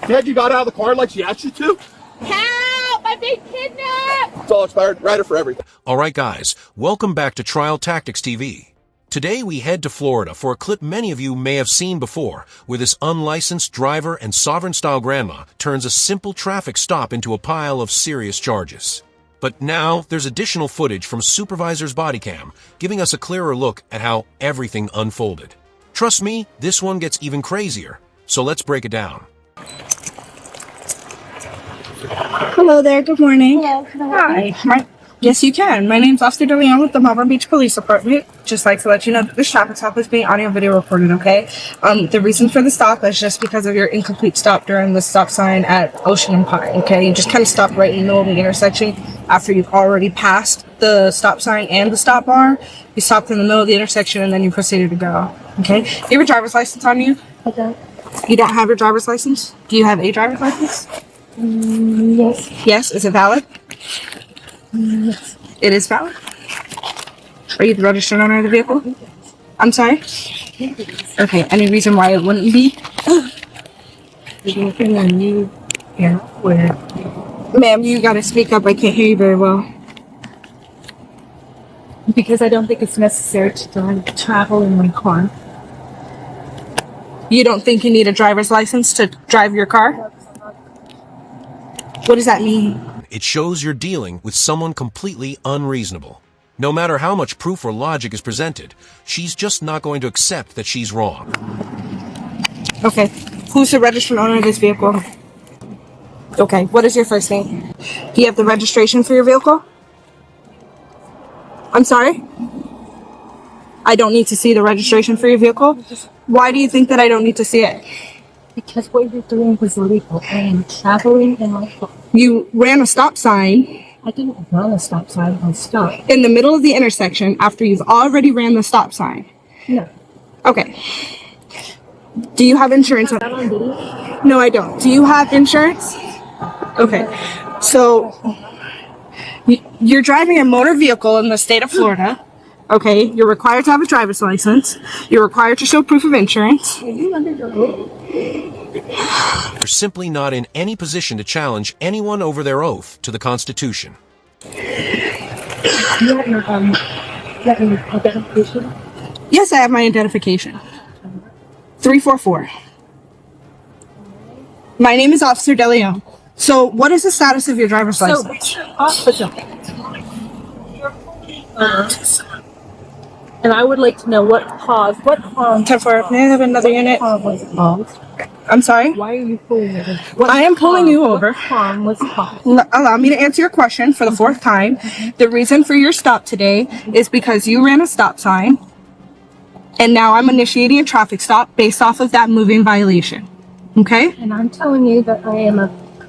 Dad, you got out of the car like she asked you to? Help! I'm being kidnapped! It's all expired. Write her for everything. Alright guys, welcome back to Trial Tactics TV. Today we head to Florida for a clip many of you may have seen before, where this unlicensed driver and sovereign-style grandma turns a simple traffic stop into a pile of serious charges. But now there's additional footage from supervisor's body cam, giving us a clearer look at how everything unfolded. Trust me, this one gets even crazier, so let's break it down. Hello there, good morning. Hello, can I help you? Hi. Yes, you can. My name's Officer DeLeon with the Malvern Beach Police Department. Just like to let you know that this traffic stop is being audio video recorded, okay? The reason for the stop is just because of your incomplete stop during the stop sign at Ocean and Pine, okay? You just kind of stopped right in the middle of the intersection after you've already passed the stop sign and the stop bar. You stopped in the middle of the intersection and then you proceeded to go, okay? You have your driver's license on you? I don't. You don't have your driver's license? Do you have a driver's license? Yes. Yes, is it valid? Yes. It is valid? Are you the registered owner of the vehicle? I'm sorry? Okay, any reason why it wouldn't be? Ma'am, you gotta speak up. I can't hear you very well. Because I don't think it's necessary to travel in my car. You don't think you need a driver's license to drive your car? What does that mean? It shows you're dealing with someone completely unreasonable. No matter how much proof or logic is presented, she's just not going to accept that she's wrong. Okay, who's the registered owner of this vehicle? Okay, what is your first name? Do you have the registration for your vehicle? I'm sorry? I don't need to see the registration for your vehicle? Why do you think that I don't need to see it? Because what you're doing was illegal. I am traveling in my car. You ran a stop sign I didn't run a stop sign. I stopped. in the middle of the intersection after you've already ran the stop sign. No. Okay. Do you have insurance? That on video? No, I don't. Do you have insurance? Okay. So, you're driving a motor vehicle in the state of Florida. Okay. You're required to have a driver's license. You're required to show proof of insurance. Are you under your oath? You're simply not in any position to challenge anyone over their oath to the Constitution. You have your identification? Yes, I have my identification. 344. My name is Officer DeLeon. So, what is the status of your driver's license? Officer. And I would like to know what caused, what harm. 10-4. May I have another unit? Harm was caused. I'm sorry? Why are you pulling me? I am pulling you over. What harm was caused? Allow me to answer your question for the fourth time. The reason for your stop today is because you ran a stop sign, and now I'm initiating a traffic stop based off of that moving violation. Okay? And I'm telling you that I am a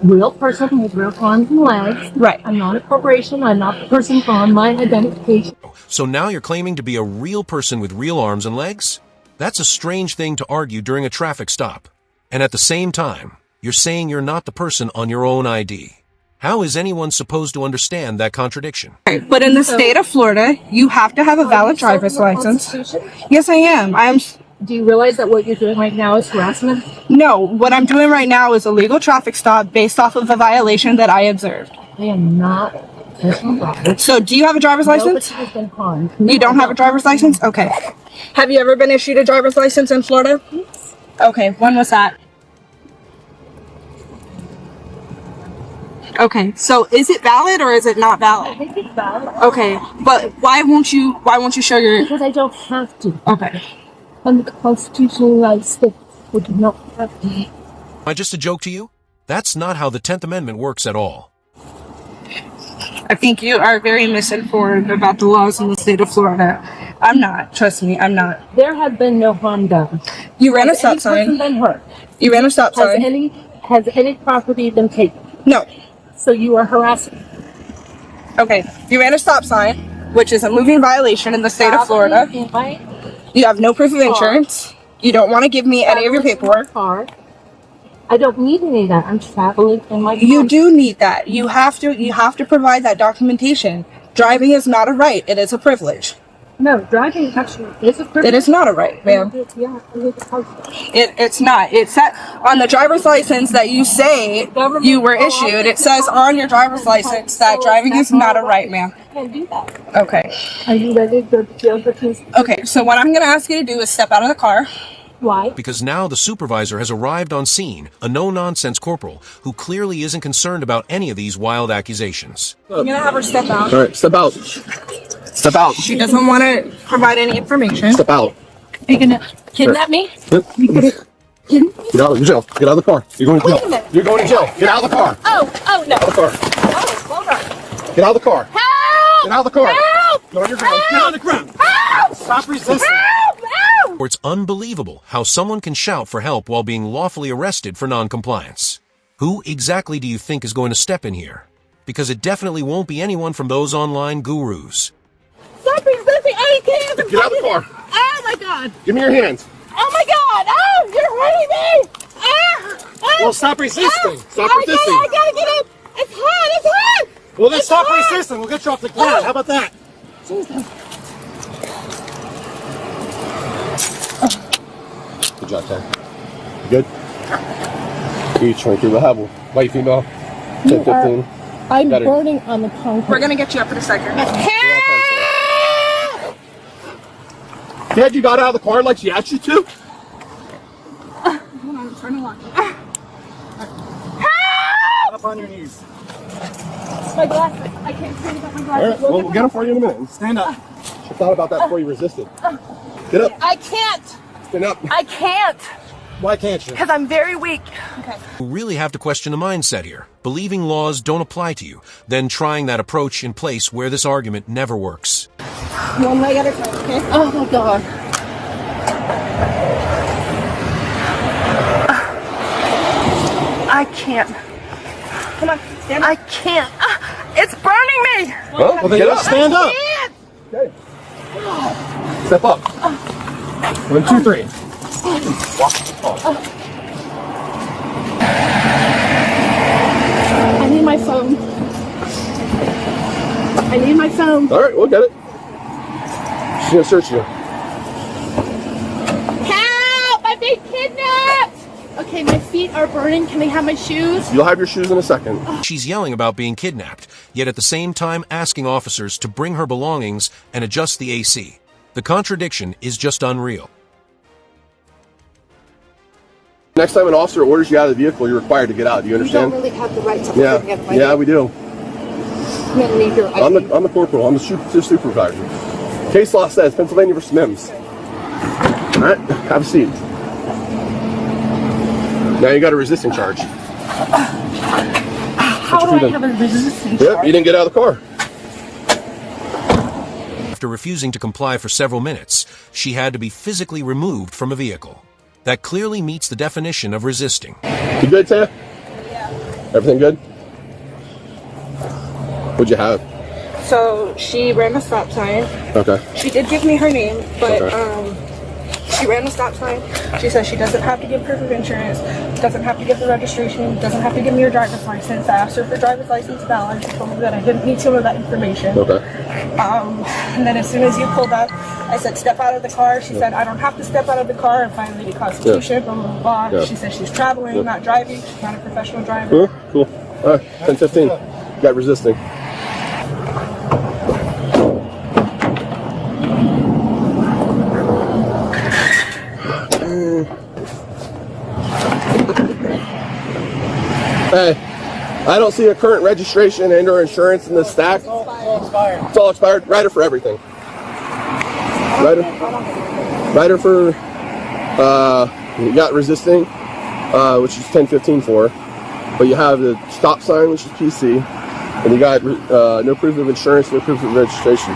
real person with real arms and legs. Right. I'm not a corporation. I'm not the person on my identification. So now you're claiming to be a real person with real arms and legs? That's a strange thing to argue during a traffic stop. And at the same time, you're saying you're not the person on your own ID. How is anyone supposed to understand that contradiction? Right. But in the state of Florida, you have to have a valid driver's license. Yes, I am. Do you realize that what you're doing right now is harassment? No, what I'm doing right now is a legal traffic stop based off of a violation that I observed. I am not personal property. So, do you have a driver's license? Nobody has been harmed. You don't have a driver's license? Okay. Have you ever been issued a driver's license in Florida? Yes. Okay, when was that? Okay, so is it valid or is it not I valid? think it's valid. Okay, but why won't you show your... Because I don't have to. Okay. Under the Constitution of the United States, we do not have to. Am I just a joke to you? That's not how the 10th Amendment works at all. I think you are very misinformed about the laws in the state of Florida. I'm not. Trust me, I'm not. There have been no harm done. You ran a Has stop any person sign. been hurt? You ran a stop sign. Has any property been taken? No. So you are harassing. Okay, you ran a stop sign, which is a moving violation in the state of Florida. You have no proof of insurance. You don't want to give me any of your paperwork. I don't need any of that. I'm traveling in my car. You do need that. You have to provide that documentation. Driving is not a right. It is a privilege. No, driving actually is a privilege. It is not a right, ma'am. Yeah, It's not. It's that on the driver's license that you say you were issued, it says on your driver's license that driving is not a right, ma'am. Can't do that. Okay. Are you ready to go for keys? Okay, so what I'm going to ask you to do is step out of the car. Why? Because now the supervisor has arrived on scene, a no-nonsense corporal who clearly isn't concerned about any of these wild accusations. I'm going to have her step out. All right, step out. Step out. She doesn't want to provide any information. Step out. Are you gonna kidnap me? Yep. You gonna kidnap me? Get out of jail. Get out of the car. You're going to Wait a jail. minute. You're going to jail. Get out of the car. Oh no. Out of the car. Oh, hold on. Get out of the car. Help! Get out of the car. Help! Go on your ground. Get on the ground. Help! Stop resisting. Help! Help! It's unbelievable how someone can shout for help while being lawfully arrested for noncompliance. Who exactly do you think is going to step in here? Because it definitely won't be anyone from those online gurus. Stop resisting! I can't! Get out of the car. Oh my god! Give me your hands. Oh my god! Oh, you're hurting me! Oh! Well, stop resisting. Stop resisting. I gotta get up! It's hot! It's hot! Well, then It's stop hot. resisting. We'll get you off the ground. How about that? Jesus. Good job, Ted. You good? You trying through the habble. White female. 10, 15. I'm Got it. burning on the concrete. We're going to get you up in a second. Ted, you got out of the car like she asked you to? Hold on, turn the lock. Up on your knees. My glasses. I can't see without my All glasses. right, well, we'll get them for you in a minute. Stand up. I thought about that before you resisted. Get up. I can't. Stand up. I can't. Why can't you? Because I'm very weak. Okay. You really have to question the mindset here, believing laws don't apply to you, then trying that approach in place where this argument never works. One leg at a time, okay? Oh my god. I can't. Come on, stand up. I can't. It's burning me. Well, then get up. Stand up. Can't. Okay. Step up. 1, 2, 3. Walk. Oh. I need my phone. I need my phone. All right, we'll get it. She's gonna search you. Help! I'm being kidnapped. Okay, my feet are burning. Can I have my shoes? You'll have your shoes in a second. She's yelling about being kidnapped, yet at the same time asking officers to bring her belongings and adjust the AC. The contradiction is just unreal. Next time an officer orders you out of the vehicle, you're required to get out. Do you You don't understand? really have the right to Yeah. order me out of my Yeah, we do. I'm gonna need your ID. I'm the corporal. I'm the supervisor. Case law says Pennsylvania versus Mims. All right, have a seat. Now you got a resisting charge. How do I have a resistance Yep, charge? you didn't get out of the car. After refusing to comply for several minutes, she had to be physically removed from a vehicle. That clearly meets the definition of resisting. You good, Taya? Yeah. Everything good? What'd you have? So she ran a stop sign. Okay. She did give me her name, but Okay. she ran a stop sign. She says she doesn't have to give proof of insurance, doesn't have to give the registration, doesn't have to give me her driver's license. I asked her for driver's license valid. She told me that I didn't need some of that information. Okay. And then as soon as you pulled up, I said, step out of the car. She said, I don't have to step out of the car and violate the Constitution, blah, blah, blah. Yeah. She says she's traveling, not driving. She's not a professional driver. Cool. All right, 10-15. Got resisting. Hey, I don't see a current registration and or insurance in this stack. It's all expired. It's all expired. Write her for everything. Write her for, you got resisting, which is 10-15 for, but you have the stop sign, which is PC, and you got no proof of insurance, no proof of registration.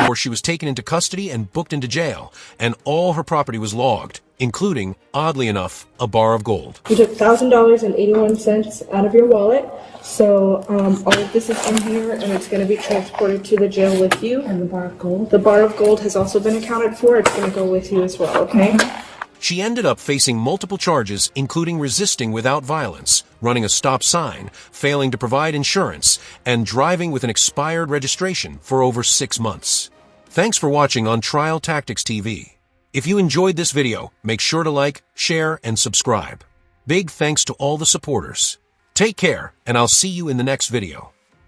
Or she was taken into custody and booked into jail, and all her property was logged, including, oddly enough, a bar of gold. You took $1,000.81 out of your wallet. So all of this is in here, and it's going to be transported to the jail with you. And the bar of gold? The bar of gold has also been accounted for. It's going to go with you as well, okay? She ended up facing multiple charges, including resisting without violence, running a stop sign, failing to provide insurance, and driving with an expired registration for over 6 months. Thanks for watching on Trial Tactics TV. If you enjoyed this video, make sure to like, share, and subscribe. Big thanks to all the supporters. Take care, and I'll see you in the next video.